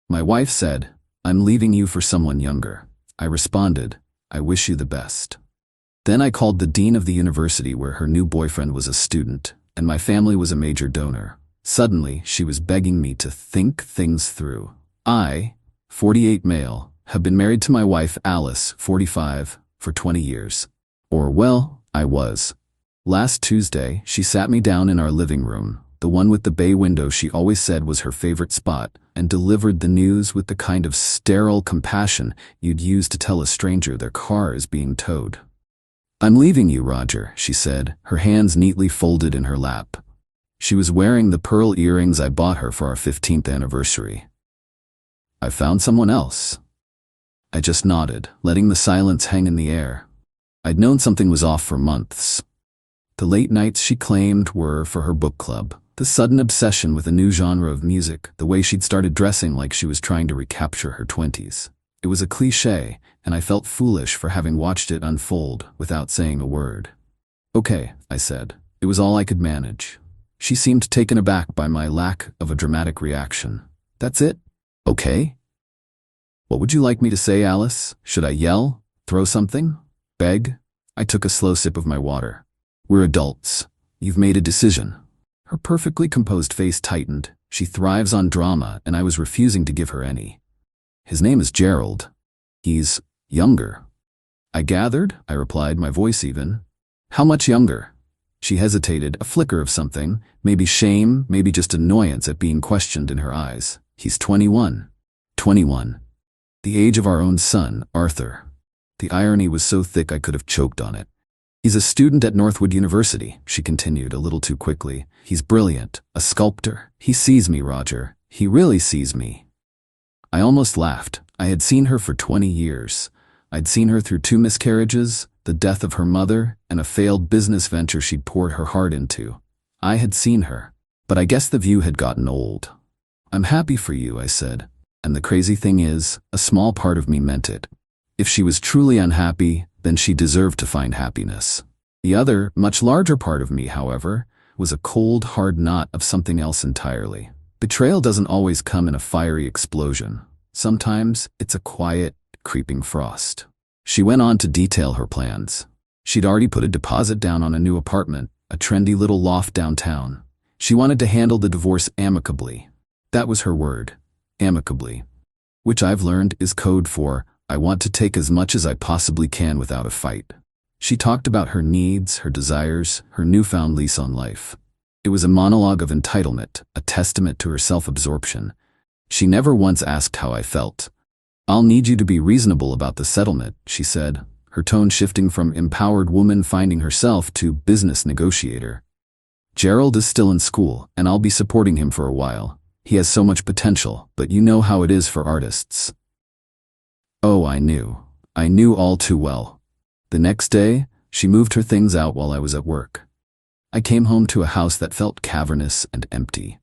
My wife said, "I'm leaving you for someone younger." I responded, "I wish you the best." Then I called the dean of the university where her new boyfriend was a student, and my family was a major donor. Suddenly, she was begging me to think things through. I, 48 male, have been married to my wife Alice, 45, for 20 years. Or well, I was. Last Tuesday, she sat me down in our living room, the one with the bay window she always said was her favorite spot, and delivered the news with the kind of sterile compassion you'd use to tell a stranger their car is being towed. "I'm leaving you, Roger," she said, her hands neatly folded in her lap. She was wearing the pearl earrings I bought her for our 15th anniversary. "I found someone else." I just nodded, letting the silence hang in the air. I'd known something was off for months. The late nights she claimed were for her book club, the sudden obsession with a new genre of music, the way she'd started dressing like she was trying to recapture her 20s. It was a cliché, and I felt foolish for having watched it unfold without saying a word. "Okay," I said. It was all I could manage. She seemed taken aback by my lack of a dramatic reaction. "That's it? Okay? What would you like me to say, Alice? Should I yell? Throw something? Beg?" I took a slow sip of my water. "We're adults. You've made a decision." Her perfectly composed face tightened. She thrives on drama, and I was refusing to give her any. "His name is Gerald. He's younger." "I gathered," I replied, my voice even. "How much younger?" She hesitated, a flicker of something, maybe shame, maybe just annoyance at being questioned in her eyes. "He's 21. 21. The age of our own son, Arthur." The irony was so thick I could have choked on it. "He's a student at Northwood University," she continued a little too quickly. "He's brilliant, a sculptor. He sees me, Roger. He really sees me." I almost laughed. I had seen her for 20 years. I'd seen her through 2 miscarriages, the death of her mother, and a failed business venture she'd poured her heart into. I had seen her, but I guess the view had gotten old. "I'm happy for you," I said. And the crazy thing is, a small part of me meant it. If she was truly unhappy, then she deserved to find happiness. The other, much larger part of me, however, was a cold, hard knot of something else entirely. Betrayal doesn't always come in a fiery explosion. Sometimes it's a quiet, creeping frost. She went on to detail her plans. She'd already put a deposit down on a new apartment, a trendy little loft downtown. She wanted to handle the divorce amicably. That was her word, amicably. Which I've learned is code for, I want to take as much as I possibly can without a fight. She talked about her needs, her desires, her newfound lease on life. It was a monologue of entitlement, a testament to her self-absorption. She never once asked how I felt. "I'll need you to be reasonable about the settlement," she said, her tone shifting from empowered woman finding herself to business negotiator. "Gerald is still in school, and I'll be supporting him for a while. He has so much potential, but you know how it is for artists." Oh, I knew. I knew all too well. The next day, she moved her things out while I was at work. I came home to a house that felt cavernous and empty.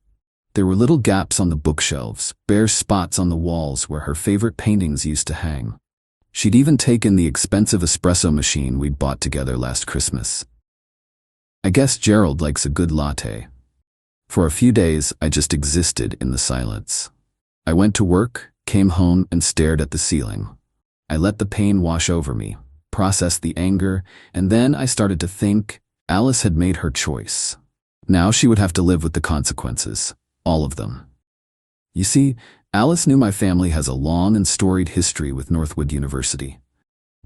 There were little gaps on the bookshelves, bare spots on the walls where her favorite paintings used to hang. She'd even taken the expensive espresso machine we'd bought together last Christmas. I guess Gerald likes a good latte. For a few days, I just existed in the silence. I went to work, came home, and stared at the ceiling. I let the pain wash over me, processed the anger, and then I started to think Alice had made her choice. Now she would have to live with the consequences. All of them. You see, Alice knew my family has a long and storied history with Northwood University.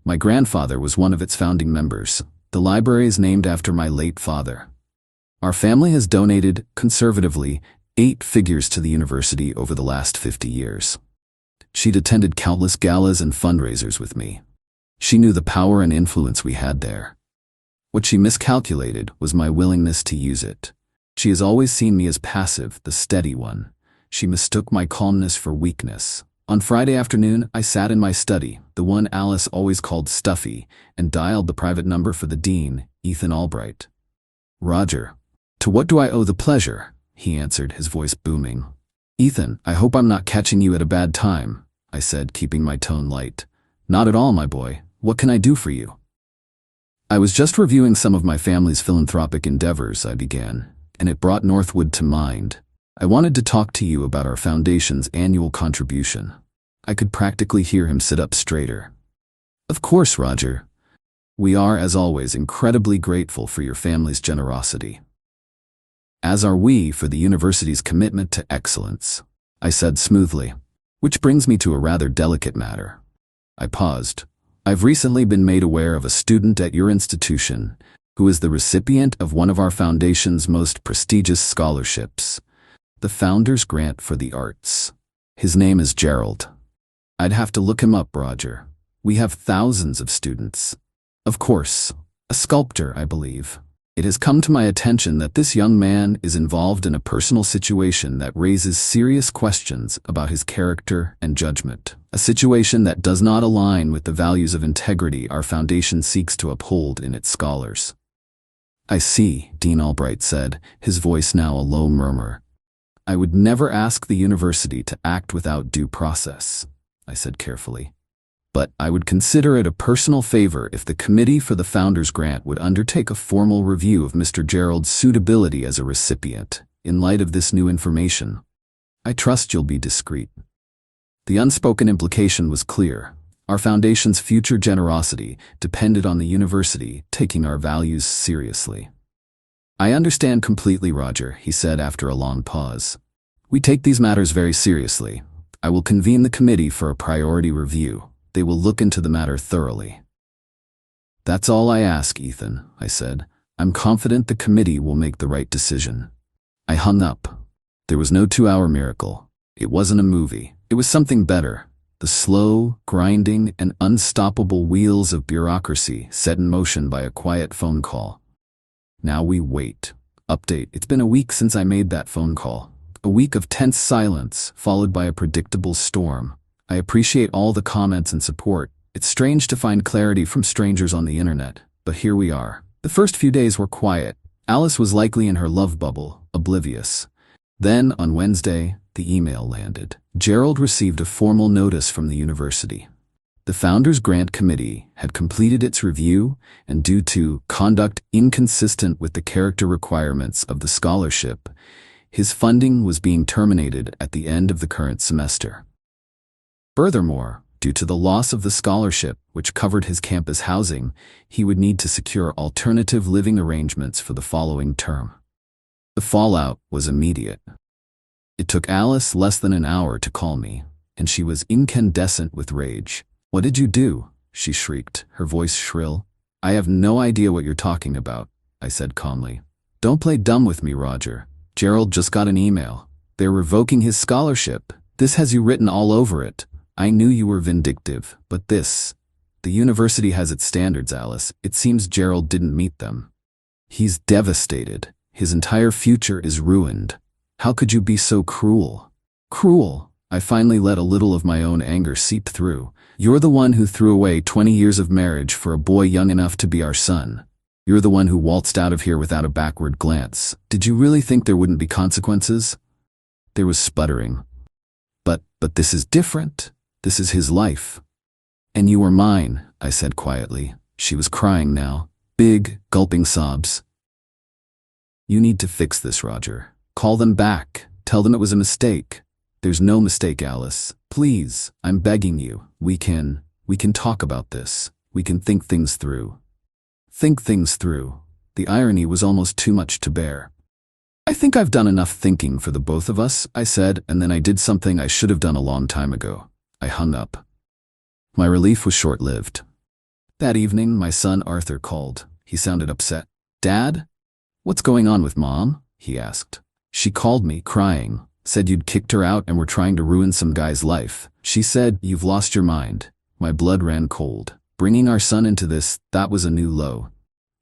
My grandfather was one of its founding members. The library is named after my late father. Our family has donated, conservatively, 8 figures to the university over the last 50 years. She'd attended countless galas and fundraisers with me. She knew the power and influence we had there. What she miscalculated was my willingness to use it. She has always seen me as passive, the steady one. She mistook my calmness for weakness. On Friday afternoon, I sat in my study, the one Alice always called stuffy, and dialed the private number for the dean, Ethan Albright. "Roger, to what do I owe the pleasure?" he answered, his voice booming. "Ethan, I hope I'm not catching you at a bad time," I said, keeping my tone light. "Not at all, my boy. What can I do for you?" "I was just reviewing some of my family's philanthropic endeavors," I began, and it brought Northwood to mind. I wanted to talk to you about our foundation's annual contribution. I could practically hear him sit up straighter. Of course, Roger. We are, as always, incredibly grateful for your family's generosity. As are we for the university's commitment to excellence, I said smoothly. Which brings me to a rather delicate matter. I paused. I've recently been made aware of a student at your institution who is the recipient of one of our foundation's most prestigious scholarships, the Founders Grant for the Arts. His name is Gerald. I'd have to look him up, Roger. We have thousands of students. Of course, a sculptor, I believe. It has come to my attention that this young man is involved in a personal situation that raises serious questions about his character and judgment, a situation that does not align with the values of integrity our foundation seeks to uphold in its scholars. I see, Dean Albright said, his voice now a low murmur. I would never ask the university to act without due process, I said carefully. But I would consider it a personal favor if the Committee for the Founders Grant would undertake a formal review of Mr. Gerald's suitability as a recipient, in light of this new information. I trust you'll be discreet. The unspoken implication was clear. Our foundation's future generosity depended on the university taking our values seriously. I understand completely, Roger, he said after a long pause. We take these matters very seriously. I will convene the committee for a priority review. They will look into the matter thoroughly. That's all I ask, Ethan, I said. I'm confident the committee will make the right decision. I hung up. There was no 2-hour miracle. It wasn't a movie. It was something better. The slow, grinding, and unstoppable wheels of bureaucracy set in motion by a quiet phone call. Now we wait. Update. It's been a week since I made that phone call. A week of tense silence, followed by a predictable storm. I appreciate all the comments and support. It's strange to find clarity from strangers on the internet, but here we are. The first few days were quiet. Alice was likely in her love bubble, oblivious. Then, on Wednesday, the email landed. Gerald received a formal notice from the university. The Founders Grant Committee had completed its review, and due to conduct inconsistent with the character requirements of the scholarship, his funding was being terminated at the end of the current semester. Furthermore, due to the loss of the scholarship, which covered his campus housing, he would need to secure alternative living arrangements for the following term. The fallout was immediate. It took Alice less than an hour to call me, and she was incandescent with rage. "What did you do?" she shrieked, her voice shrill. "I have no idea what you're talking about," I said calmly. "Don't play dumb with me, Roger. Gerald just got an email. They're revoking his scholarship. This has you written all over it. I knew you were vindictive, but this... The university has its standards, Alice. It seems Gerald didn't meet them. He's devastated. His entire future is ruined. How could you be so cruel?" "Cruel?" I finally let a little of my own anger seep through. "You're the one who threw away 20 years of marriage for a boy young enough to be our son. You're the one who waltzed out of here without a backward glance. Did you really think there wouldn't be consequences?" There was sputtering. But this is different. This is his life. "And you were mine," I said quietly. She was crying now. Big, gulping sobs. "You need to fix this, Roger. Call them back. Tell them it was a mistake." "There's no mistake, Alice. Please, I'm begging you. We can talk about this. We can think things through." Think things through. The irony was almost too much to bear. "I think I've done enough thinking for the both of us," I said, and then I did something I should have done a long time ago. I hung up. My relief was short-lived. That evening, my son Arthur called. He sounded upset. "Dad? What's going on with Mom?" he asked. "She called me, crying. Said you'd kicked her out and were trying to ruin some guy's life. She said, 'You've lost your mind.'" My blood ran cold. Bringing our son into this, that was a new low.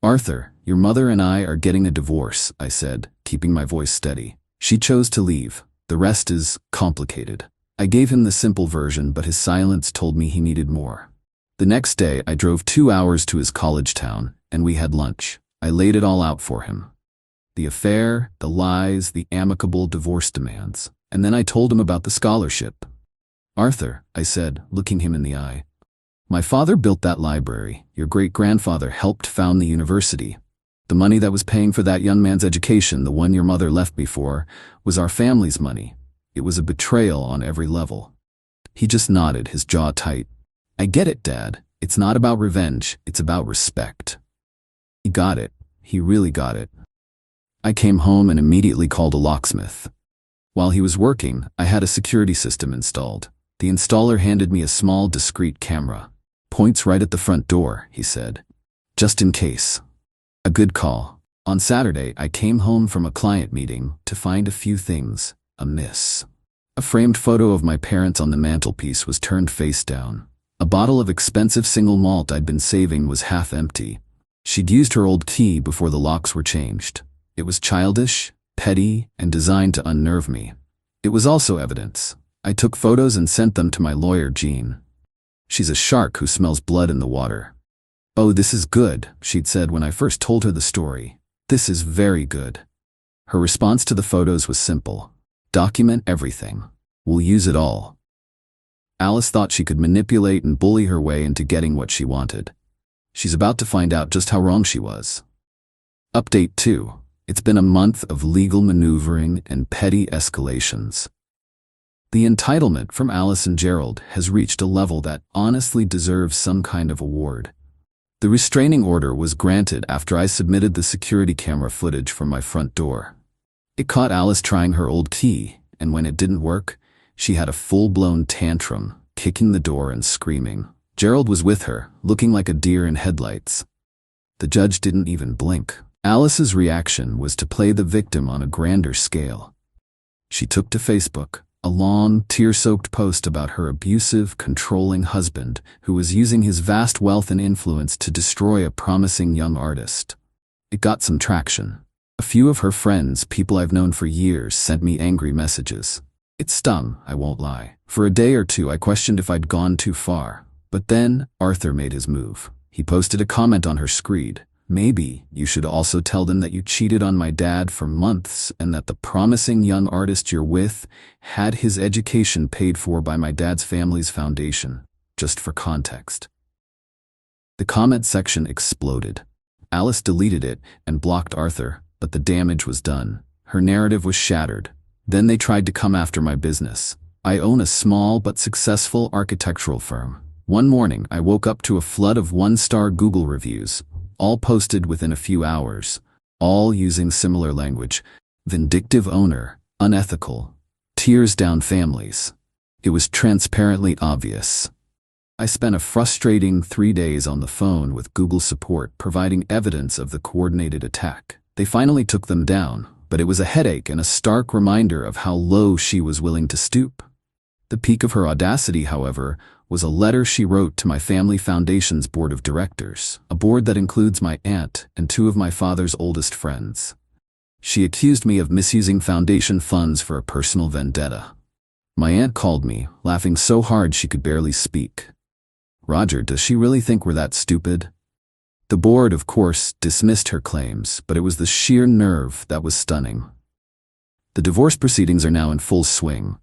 "Arthur, your mother and I are getting a divorce," I said, keeping my voice steady. "She chose to leave. The rest is complicated." I gave him the simple version, but his silence told me he needed more. The next day, I drove 2 hours to his college town, and we had lunch. I laid it all out for him. The affair, the lies, the amicable divorce demands. And then I told him about the scholarship. "Arthur," I said, looking him in the eye, "my father built that library. Your great-grandfather helped found the university. The money that was paying for that young man's education, the one your mother left me for, was our family's money. It was a betrayal on every level. He just nodded, his jaw tight. I get it, Dad. It's not about revenge, it's about respect. He got it. He really got it. I came home and immediately called a locksmith. While he was working, I had a security system installed. The installer handed me a small, discreet camera. Points right at the front door, he said. Just in case. A good call. On Saturday, I came home from a client meeting to find a few things amiss. A framed photo of my parents on the mantelpiece was turned face down. A bottle of expensive single malt I'd been saving was half empty. She'd used her old key before the locks were changed. It was childish, petty, and designed to unnerve me. It was also evidence. I took photos and sent them to my lawyer, Jean. She's a shark who smells blood in the water. Oh, this is good, she'd said when I first told her the story. This is very good. Her response to the photos was simple. Document everything. We'll use it all. Alice thought she could manipulate and bully her way into getting what she wanted. She's about to find out just how wrong she was. Update 2. It's been a month of legal maneuvering and petty escalations. The entitlement from Alice and Gerald has reached a level that honestly deserves some kind of award. The restraining order was granted after I submitted the security camera footage from my front door. It caught Alice trying her old key, and when it didn't work, she had a full-blown tantrum, kicking the door and screaming. Gerald was with her, looking like a deer in headlights. The judge didn't even blink. Alice's reaction was to play the victim on a grander scale. She took to Facebook, a long, tear-soaked post about her abusive, controlling husband who was using his vast wealth and influence to destroy a promising young artist. It got some traction. A few of her friends, people I've known for years, sent me angry messages. It stung, I won't lie. For a day or two I questioned if I'd gone too far. But then, Arthur made his move. He posted a comment on her screed. Maybe you should also tell them that you cheated on my dad for months and that the promising young artist you're with had his education paid for by my dad's family's foundation, just for context. The comment section exploded. Alice deleted it and blocked Arthur, but the damage was done. Her narrative was shattered. Then they tried to come after my business. I own a small but successful architectural firm. One morning, I woke up to a flood of one-star Google reviews, all posted within a few hours, all using similar language. Vindictive owner, unethical, tears down families. It was transparently obvious. I spent a frustrating 3 days on the phone with Google support providing evidence of the coordinated attack. They finally took them down, but it was a headache and a stark reminder of how low she was willing to stoop. The peak of her audacity, however, was a letter she wrote to my family foundation's board of directors, a board that includes my aunt and 2 of my father's oldest friends. She accused me of misusing foundation funds for a personal vendetta. My aunt called me, laughing so hard she could barely speak. Roger, does she really think we're that stupid? The board, of course, dismissed her claims, but it was the sheer nerve that was stunning. The divorce proceedings are now in full swing.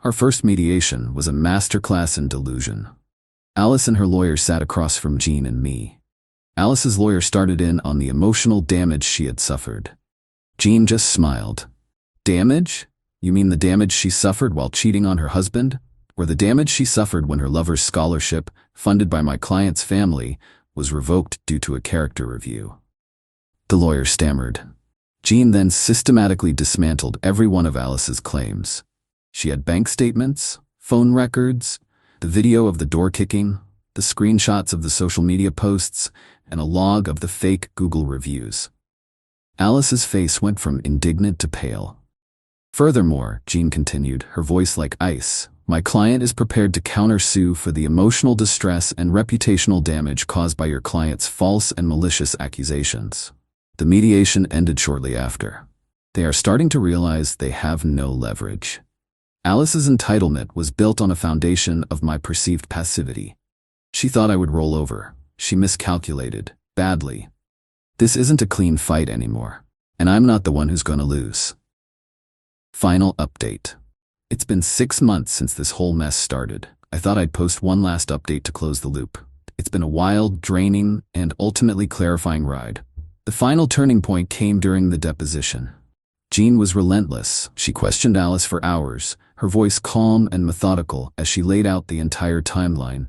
Our first mediation was a masterclass in delusion. Alice and her lawyer sat across from Jean and me. Alice's lawyer started in on the emotional damage she had suffered. Jean just smiled. Damage? You mean the damage she suffered while cheating on her husband? Or the damage she suffered when her lover's scholarship, funded by my client's family, was revoked due to a character review? The lawyer stammered. Jean then systematically dismantled every one of Alice's claims. She had bank statements, phone records, the video of the door kicking, the screenshots of the social media posts, and a log of the fake Google reviews. Alice's face went from indignant to pale. Furthermore, Jean continued, her voice like ice, my client is prepared to countersue for the emotional distress and reputational damage caused by your client's false and malicious accusations. The mediation ended shortly after. They are starting to realize they have no leverage. Alice's entitlement was built on a foundation of my perceived passivity. She thought I would roll over. She miscalculated, badly. This isn't a clean fight anymore, and I'm not the one who's gonna lose. Final update. It's been 6 months since this whole mess started. I thought I'd post one last update to close the loop. It's been a wild, draining, and ultimately clarifying ride. The final turning point came during the deposition. Jean was relentless. She questioned Alice for hours, her voice calm and methodical as she laid out the entire timeline.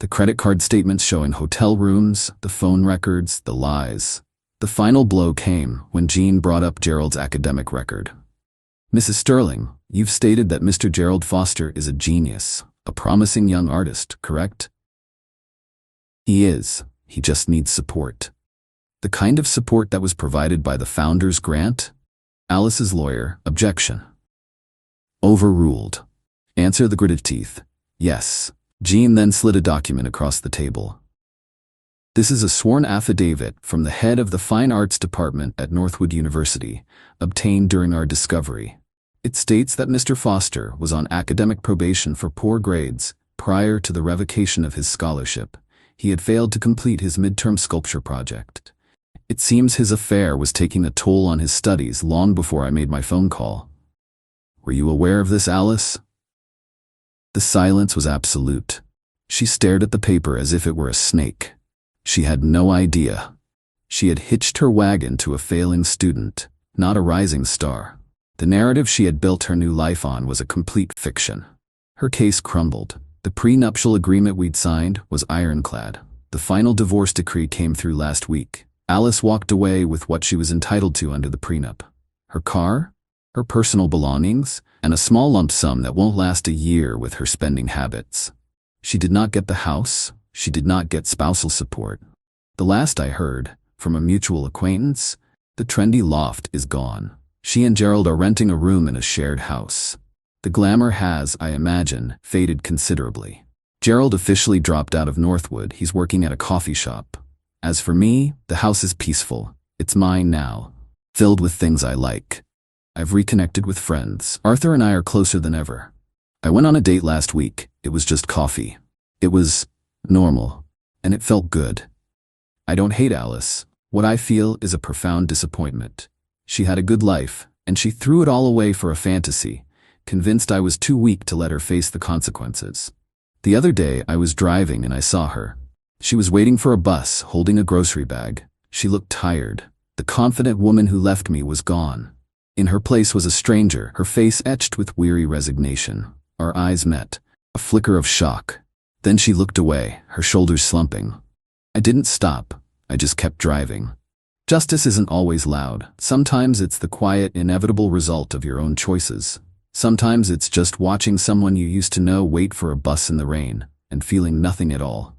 The credit card statements showing hotel rooms, the phone records, the lies. The final blow came when Jean brought up Gerald's academic record. "Mrs. Sterling, you've stated that Mr. Gerald Foster is a genius, a promising young artist, correct?" "He is. He just needs support." "The kind of support that was provided by the Founders Grant?" Alice's lawyer, objection. Overruled. Answer the gritted teeth. Yes. Jean then slid a document across the table. "This is a sworn affidavit from the head of the Fine Arts Department at Northwood University, obtained during our discovery. It states that Mr. Foster was on academic probation for poor grades prior to the revocation of his scholarship. He had failed to complete his midterm sculpture project. It seems his affair was taking a toll on his studies long before I made my phone call." "Were you aware of this, Alice?" The silence was absolute. She stared at the paper as if it were a snake. She had no idea. She had hitched her wagon to a failing student, not a rising star. The narrative she had built her new life on was a complete fiction. Her case crumbled. The prenuptial agreement we'd signed was ironclad. The final divorce decree came through last week. Alice walked away with what she was entitled to under the prenup. Her car, her personal belongings, and a small lump sum that won't last a year with her spending habits. She did not get the house. She did not get spousal support. The last I heard, from a mutual acquaintance, the trendy loft is gone. She and Gerald are renting a room in a shared house. The glamour has, I imagine, faded considerably. Gerald officially dropped out of Northwood. He's working at a coffee shop. As for me, the house is peaceful. It's mine now, filled with things I like. I've reconnected with friends. Arthur and I are closer than ever. I went on a date last week. It was just coffee. It was normal, and it felt good. I don't hate Alice. What I feel is a profound disappointment. She had a good life, and she threw it all away for a fantasy, convinced I was too weak to let her face the consequences. The other day I was driving and I saw her. She was waiting for a bus, holding a grocery bag. She looked tired. The confident woman who left me was gone. In her place was a stranger, her face etched with weary resignation. Our eyes met, a flicker of shock. Then she looked away, her shoulders slumping. I didn't stop. I just kept driving. Justice isn't always loud. Sometimes it's the quiet, inevitable result of your own choices. Sometimes it's just watching someone you used to know wait for a bus in the rain and feeling nothing at all.